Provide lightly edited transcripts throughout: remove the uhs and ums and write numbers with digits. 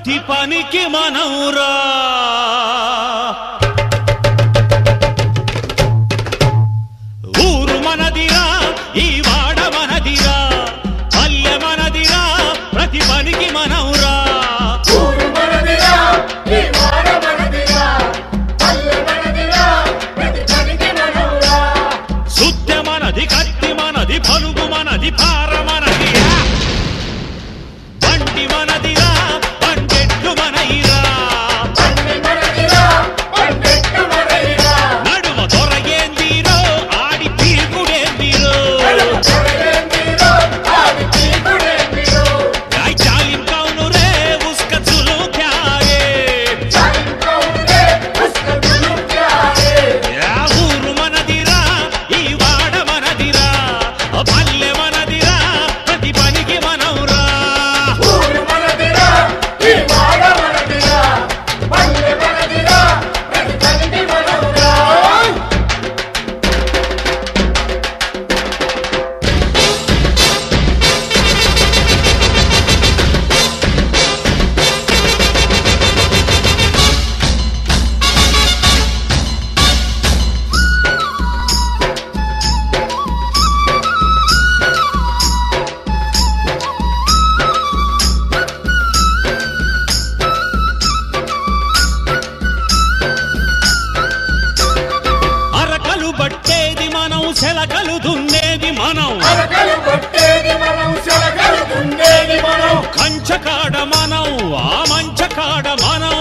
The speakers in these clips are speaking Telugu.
ప్రతి పనికి మనవురా ఊరు మనదిరా ఈ వాడ మనదిరా పల్లె మనదిరా ప్రతి పనికి మనవురా ఊరు మనదిరా ఈ వాడ మనదిరా పల్లె మనదిరా ప్రతి పనికి మనవురా సుత్తె మనది కత్తి మనది పలుగు మనది పార మనది బండి మనదిరా బండెట్టు మనయిరా నడుమ దొరగేందిరో ఆడి పీకుడేందిరో జాలిం కౌను రే ఉస్క చులు క్యారే ఊరు మనదిరా ఈ వాడ మనదిరా పల్లె మనదిరా ప్రతి పనికి మనవురా ఊరు మనదిరా ఈ వాడ మనదిరా పల్లె మనదిరా ప్రతి పనికి మనవురా అరకలు బట్టేది మనం శలకలు దున్నేది మనం అరకలు పట్టేది మనం శలకలు దున్నేది మనం కంచకాడ మనం ఆ మంచకాడ మనం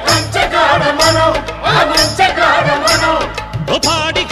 కంచకాడ మనం ఆ మంచకాడ మనం పాడి